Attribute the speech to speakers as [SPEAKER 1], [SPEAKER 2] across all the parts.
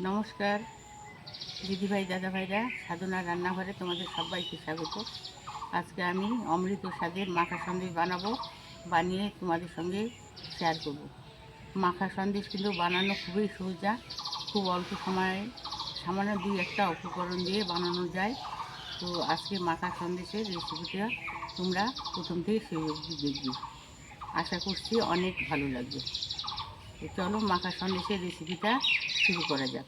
[SPEAKER 1] নমস্কার দিদিভাই দাদাভাইরা, সাধনা রান্নাঘরে তোমাদের সবাইকে স্বাগত। আজকে আমি অমৃত স্বাদের মাখা সন্দেশ বানাবো, বানিয়ে তোমাদের সঙ্গে শেয়ার করব। মাখা সন্দেশ কিন্তু বানানো খুবই সোজা, খুব অল্প সময়ে সামান্য 2-1টা উপকরণ দিয়ে বানানো যায়। তো আজকে মাখা সন্দেশের রেসিপিটা তোমরা প্রথম থেকে শেষ অবধি দেখবে, আশা করছি অনেক ভালো লাগবে। তো চলো মাখা সন্দেশের রেসিপিটা শুরু করা যাক।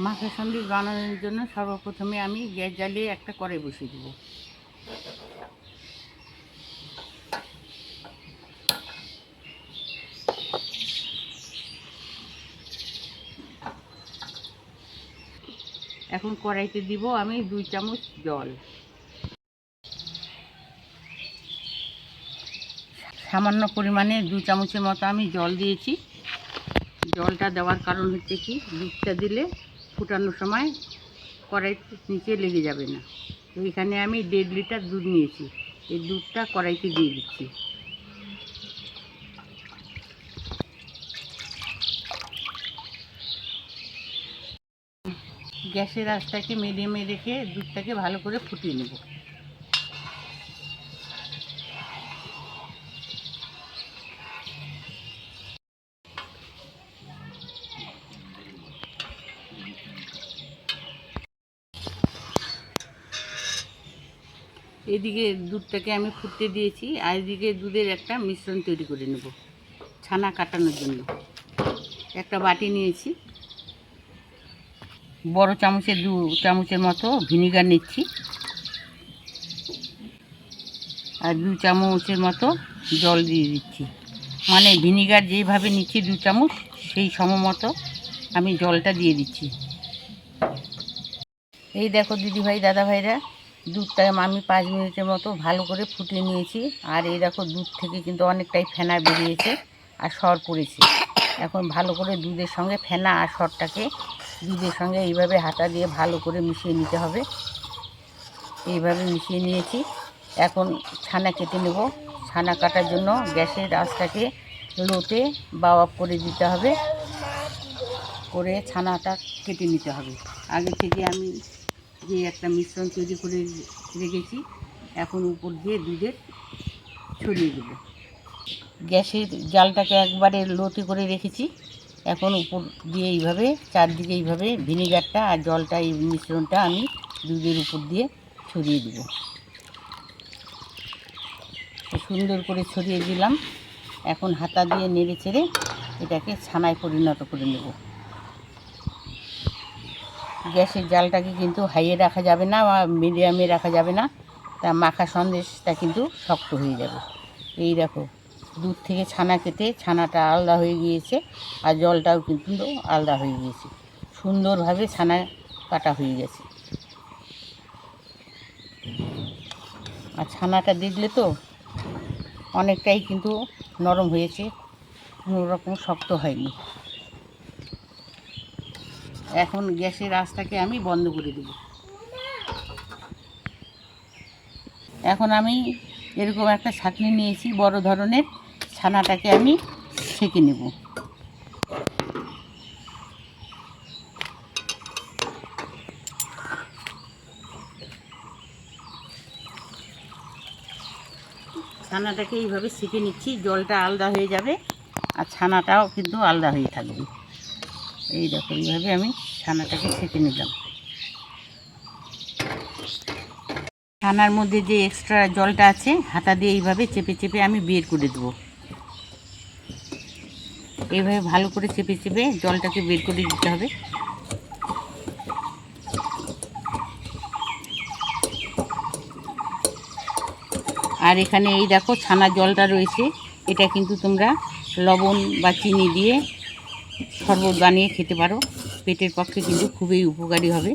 [SPEAKER 1] মাখা সন্দেশ বানানোর জন্য সর্বপ্রথমে আমি গ্যাস জ্বালিয়ে একটা কড়াই বসিয়ে দেব। এখন কড়াইতে দিব আমি 2 চামচ জল। সামান্য পরিমাণে 2 চামচের মতো আমি জল দিয়েছি। জলটা দেওয়ার কারণ হচ্ছে কি, দুধটা দিলে ফুটানোর সময় কড়াইতে নিচে লেগে যাবে না। তো এখানে আমি 1.5 লিটার দুধ নিয়েছি, এই দুধটা কড়াইতে দিয়ে দিচ্ছি। গ্যাসের আঁচটাকে মিডিয়ামে রেখে দুধটাকে ভালো করে ফুটিয়ে নেব। এদিকে দুধটাকে আমি ফুটতে দিয়েছি, আর এদিকে দুধের একটা মিশ্রণ তৈরি করে নেব ছানা কাটানোর জন্য। একটা বাটি নিয়েছি, বড় চামচে 2 চামচের মতো ভিনিগার নিচ্ছি, আর 2 চামচের মতো জল দিয়ে দিচ্ছি। মানে ভিনিগার যেইভাবে নিচ্ছি 2 চামচ, সেই সমমতো আমি জলটা দিয়ে দিচ্ছি। এই দেখো দিদিভাই দাদাভাইরা, দুধটা আমি 5 মিনিটের মতো ভালো করে ফুটিয়ে নিয়েছি। আর এই দেখো দুধ থেকে কিন্তু অনেকটাই ফেনা বেরিয়েছে আর সর পড়েছে। এখন ভালো করে দুধের সঙ্গে ফেনা আর সরটাকে দুধের সঙ্গে এইভাবে হাতা দিয়ে ভালো করে মিশিয়ে নিতে হবে। এইভাবে মিশিয়ে নিয়েছি। এখন ছানা কেটে নেব। ছানা কাটার জন্য গ্যাসের আঁচটাকে লোতে বা অফ করে দিতে হবে, করে ছানাটা কেটে নিতে হবে। আগে থেকে আমি যে একটা মিশ্রণ তৈরি করে রেখেছি, এখন উপর দিয়ে দুধের ছড়িয়ে দেব। গ্যাসের জালটাকে একবারে লোতে করে রেখেছি। এখন উপর দিয়ে এইভাবে চারদিকে এইভাবে ভিনিগারটা আর জলটা, এই মিশ্রণটা আমি দুধের উপর দিয়ে ছড়িয়ে দেব। সুন্দর করে ছড়িয়ে দিলাম। এখন হাতা দিয়ে নেড়ে চেড়ে এটাকে ছানায় পরিণত করে নেব। গ্যাসের জালটাকে কিন্তু হাইয়ে রাখা যাবে না বা মিডিয়ামে রাখা যাবে না, তা মাখা সন্দেশটা কিন্তু শক্ত হয়ে যাবে। এই দেখো দুধ থেকে ছানা কেটে ছানাটা আলাদা হয়ে গিয়েছে, আর জলটাও কিন্তু আলাদা হয়ে গিয়েছে। সুন্দরভাবে ছানা কাটা হয়ে গেছে। আর ছানাটা দেখলে তো অনেকটাই কিন্তু নরম হয়েছে, কোনো রকম শক্ত হয়নি। এখন গ্যাসের আঁচটাকে আমি বন্ধ করে দেব। এখন আমি এরকম একটা ছাঁকনি নিয়েছি বড় ধরনের, ছানাটাকে আমি ছেঁকে নেব। ছানাটাকে এইভাবে ছেঁকে নিচ্ছি, জলটা আলাদা হয়ে যাবে আর ছানাটাও কিন্তু আলাদা হয়ে থাকবে। এই দেখো এইভাবে আমি ছানাটাকে ছেঁকে নিলাম। ছানার মধ্যে যে এক্সট্রা জলটা আছে, হাতা দিয়ে এইভাবে চেপে চেপে আমি বের করে দেবো। এইভাবে ভালো করে চেপে চেপে জলটাকে বের করে দিতে হবে। আর এখানে এই দেখো ছানার জলটা রয়েছে, এটা কিন্তু তোমরা লবণ বা চিনি দিয়ে শরবত বানিয়ে খেতে পারো, পেটের পক্ষে কিন্তু খুবই উপকারী হবে।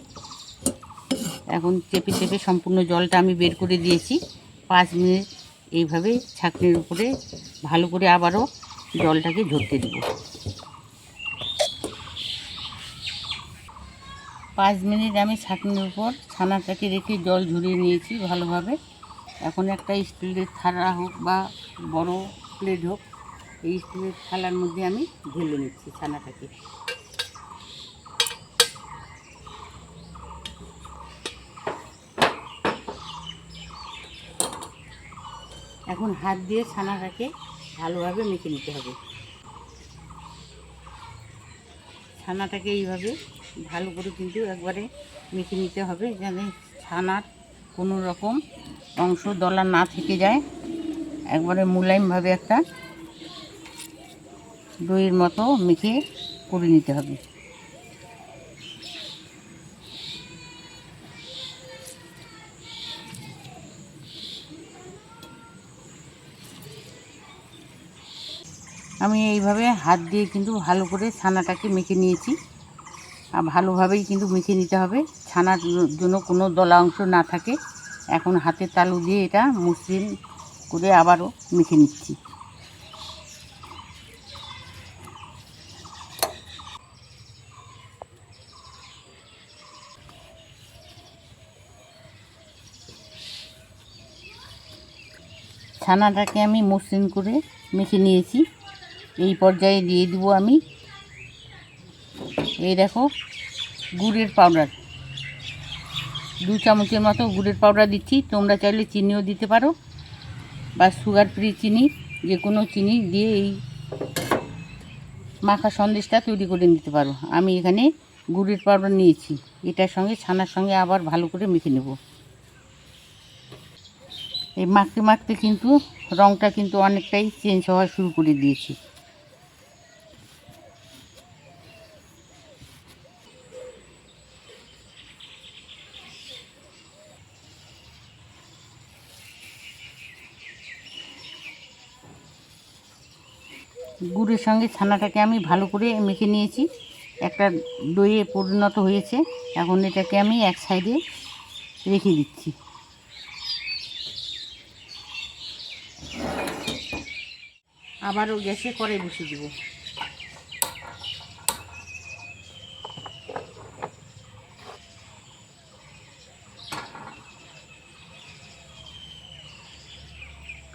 [SPEAKER 1] এখন চেপে চেপে সম্পূর্ণ জলটা আমি বের করে দিয়েছি। 5 মিনিট এইভাবে ছাঁকনির উপরে ভালো করে আবারও জলটাকে ঝরতে দেব। 5 মিনিট আমি ছাঁকনির উপর ছানাটাকে রেখে জল ঝরিয়ে নিয়েছি ভালোভাবে। এখন একটা স্টিলের থালা হোক বা বড় প্লেট হোক, এই স্টিলের থালার মধ্যে আমি ঢেলে নিচ্ছি ছানাটাকে। এখন হাত দিয়ে ছানাটাকে ভালোভাবে মেখে নিতে হবে। ছানাটাকে এইভাবে ভালো করে কিন্তু একবারে মেখে নিতে হবে, যেন ছানার কোনো রকম অংশ দলা না থেকে যায়। একবারে মোলায়েমভাবে একটা দইয়ের মতো মেখে করে নিতে হবে। আমি এইভাবে হাত দিয়ে কিন্তু ভালো করে ছানাটাকে মেখে নিয়েছি। আর ভালোভাবেই কিন্তু মেখে নিতে হবে, ছানার জন্য কোনো দলা অংশ না থাকে। এখন হাতের তালু দিয়ে এটা মসৃণ করে আবারও মেখে নিচ্ছি। ছানাটাকে আমি মসৃণ করে মেখে নিয়েছি। এই পর্যায়ে দিয়ে দিব আমি, এই দেখো, গুড়ের পাউডার 2 চামচের মতো গুড়ের পাউডার দিচ্ছি। তোমরা চাইলে চিনিও দিতে পারো, বা সুগার ফ্রি চিনি, যে কোনো চিনি দিয়ে এই মাখা সন্দেশটা তৈরি করে নিতে পারো। আমি এখানে গুড়ের পাউডার নিয়েছি। এটার সঙ্গে ছানার সঙ্গে আবার ভালো করে মেখে নেব। এই মাখতে মাখতে কিন্তু রঙটা কিন্তু অনেকটাই চেঞ্জ হওয়া শুরু করে দিয়েছি। গুড়ের সঙ্গে ছানাটাকে আমি ভালো করে মেখে নিয়েছি, একটা দইয়ে পরিণত হয়েছে। এখন এটাকে আমি এক সাইডে রেখে দিচ্ছি। আবারও গ্যাসে কড়াই বসিয়ে দেব।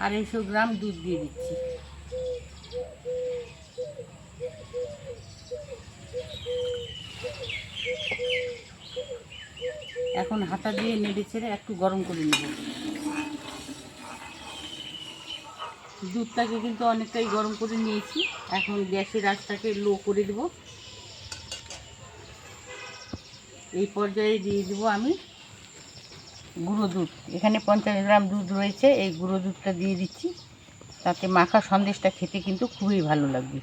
[SPEAKER 1] আর 250 গ্রাম দুধ দিয়ে দিচ্ছি। এখন হাতা দিয়ে নেড়ে ছেড়ে একটু গরম করে নেব। দুধটাকে কিন্তু অনেকটাই গরম করে নিয়েছি। এখন গ্যাসের আঁচটাকে লো করে দেব। এই পর্যায়ে দিয়ে দেবো আমি গুঁড়ো দুধ। এখানে 50 গ্রাম দুধ রয়েছে, এই গুঁড়ো দুধটা দিয়ে দিচ্ছি। তাতে মাখা সন্দেশটা খেতে কিন্তু খুবই ভালো লাগবে।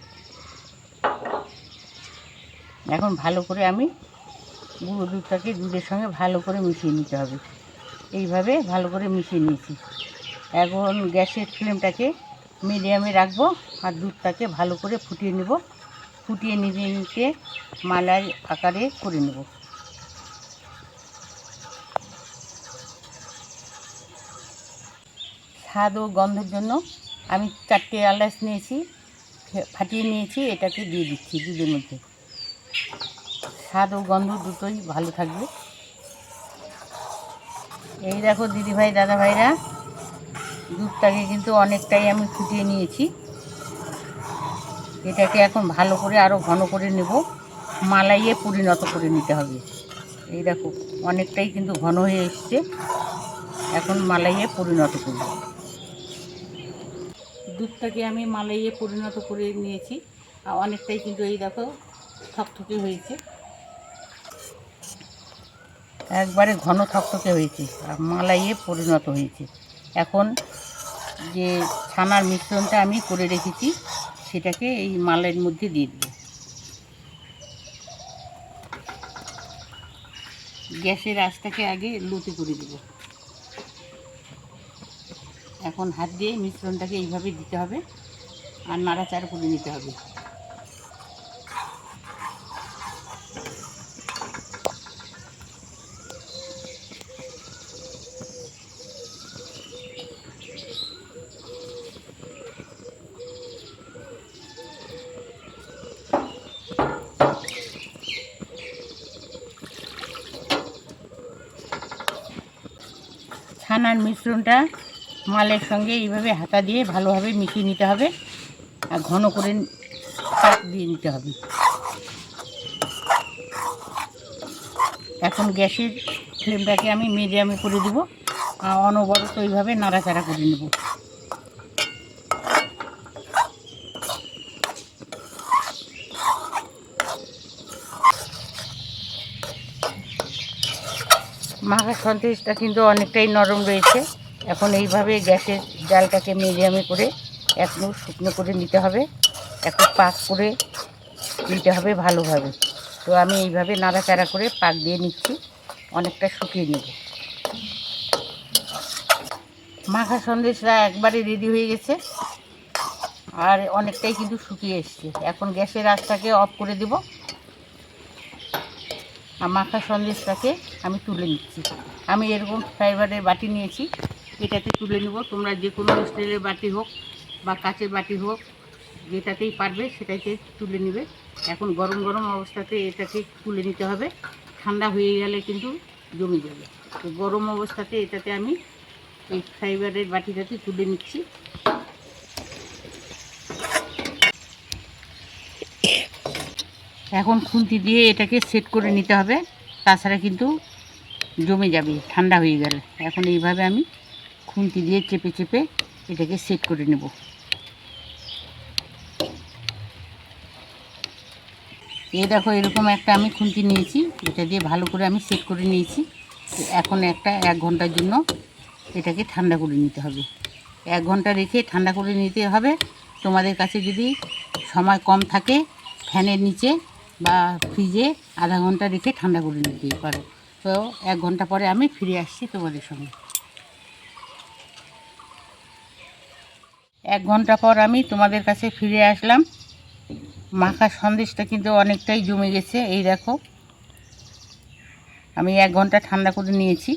[SPEAKER 1] এখন ভালো করে আমি গুঁড়ো দুধটাকে দুধের সঙ্গে ভালো করে মিশিয়ে নিতে হবে। এইভাবে ভালো করে মিশিয়ে নিয়েছি। এখন গ্যাসের ফ্লেমটাকে মিডিয়ামে রাখবো আর দুধটাকে ভালো করে ফুটিয়ে নেব। ফুটিয়ে নিতে মালাই আকারে করে নেব। স্বাদ ও গন্ধের জন্য আমি 4টে এলাচ নিয়েছি, ফাটিয়ে নিয়েছি, এটাকে দিয়ে দিচ্ছি দুধের মধ্যে। স্বাদ ও গন্ধ দুটোই ভালো থাকবে। এই দেখো দিদিভাই দাদাভাইরা, দুধটাকে কিন্তু অনেকটাই আমি ফুটিয়ে নিয়েছি। এটাকে এখন ভালো করে আরও ঘন করে নেব, মালাইয়ে পরিণত করে নিতে হবে। এই দেখো অনেকটাই কিন্তু ঘন হয়ে এসছে। এখন মালাইয়ে পরিণত করব। দুধটাকে আমি মালাইয়ে পরিণত করে নিয়েছি, আর অনেকটাই কিন্তু এই দেখো থকথকে হয়েছে, একবারে ঘন থকথকে হয়েছে আর মালাইয়ে পরিণত হয়েছে। এখন যে ছানার মিশ্রণটা আমি করে রেখেছি সেটাকে এই মালাইয়ের মধ্যে দিয়ে দেব। গ্যাসের আঁচটাকে আগে লোতে করে দেব। এখন হাত দিয়ে মিশ্রণটাকে এইভাবে দিতে হবে আর নাড়াচাড়া করে নিতে হবে। ছানার মিশ্রণটা মালের সঙ্গে এইভাবে হাতা দিয়ে ভালোভাবে মিশিয়ে নিতে হবে আর ঘন করে পাক দিয়ে নিতে হবে। এখন গ্যাসের ফ্লেমটাকে আমি মিডিয়ামে করে দেবো আর অনবরত এইভাবে নাড়াচাড়া করে নেব। মাখা সন্দেশটা কিন্তু অনেকটাই নরম রয়েছে। এখন এইভাবে গ্যাসের জালটাকে মিডিয়ামে করে একটু শুকনো করে নিতে হবে, একটু পাক করে নিতে হবে ভালোভাবে। তো আমি এইভাবে নাড়াচাড়া করে পাক দিয়ে নিচ্ছি, অনেকটা শুকিয়ে নেব। মাখা সন্দেশটা একবারে রেডি হয়ে গেছে আর অনেকটাই কিন্তু শুকিয়ে এসছে। এখন গ্যাসের আঁচটাকে অফ করে দেব আর মাখা সন্দেশটাকে আমি তুলে নিচ্ছি। আমি এরকম ফাইবারের বাটি নিয়েছি, এটাতে তুলে নেব। তোমরা যে কোনো স্টিলের বাটি হোক বা কাচের বাটি হোক, যেটাতেই পারবে সেটাতে তুলে নেবে। এখন গরম গরম অবস্থাতে এটাকে তুলে নিতে হবে, ঠান্ডা হয়ে গেলে কিন্তু জমে যাবে। তো গরম অবস্থাতে এটাতে আমি এই ফাইবারের বাটিটাতে তুলে নিচ্ছি। এখন খুন্তি দিয়ে এটাকে সেট করে নিতে হবে, তাছাড়া কিন্তু জমে যাবে ঠান্ডা হয়ে গেলে। এখন এইভাবে আমি খুন্তি দিয়ে চেপে চেপে এটাকে সেট করে নেব। এই দেখো, এরকম একটা আমি খুন্তি নিয়েছি, এটা দিয়ে ভালো করে আমি সেট করে নিয়েছি। এখন 1 ঘন্টার জন্য এটাকে ঠান্ডা করে নিতে হবে। 1 ঘন্টা রেখে ঠান্ডা করে নিতে হবে। তোমাদের কাছে যদি সময় কম থাকে, ফ্যানের নিচে বা ফ্রিজে আধা ঘন্টা রেখে ঠান্ডা করে নিতেই পারো। তো 1 ঘন্টা পরে আমি ফিরে আসছি তোমাদের সঙ্গে। 1 ঘন্টা পর আমি তোমাদের কাছে ফিরে আসলাম। মাখা সন্দেশটা কিন্তু অনেকটাই জমে গেছে। এই দেখো, আমি 1 ঘন্টা ঠান্ডা করে নিয়েছি।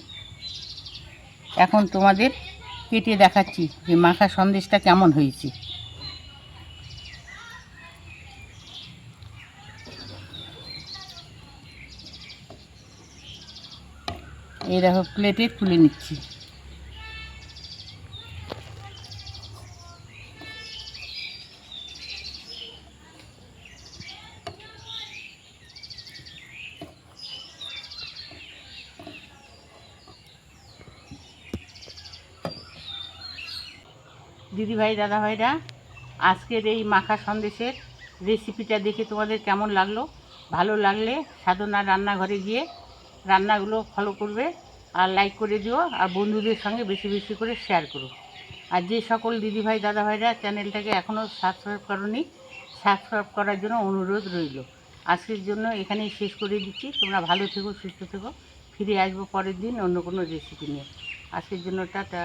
[SPEAKER 1] এখন তোমাদের কেটে দেখাচ্ছি যে মাখা সন্দেশটা কেমন হয়েছে। এই দেখো, প্লেটে তুলে নিচ্ছি। দিদিভাই দাদাভাইরা, আজকের এই মাখা সন্দেশের রেসিপিটা দেখে তোমাদের কেমন লাগলো? ভালো লাগলে সাধনা রান্নাঘরে গিয়ে রান্নাগুলো ফলো করবে আর লাইক করে দিও, আর বন্ধুদের সঙ্গে বেশি বেশি করে শেয়ার করো। আর যে সকল দিদিভাই দাদাভাইরা চ্যানেলটাকে এখনও সাবস্ক্রাইব করোনি, সাবস্ক্রাইব করার জন্য অনুরোধ রইল। আজকের জন্য এখানেই শেষ করে দিচ্ছি। তোমরা ভালো থেকো, সুস্থ থেকো। ফিরে আসবো পরের দিন অন্য কোনো রেসিপি নিয়ে। আজকের জন্য টাটা।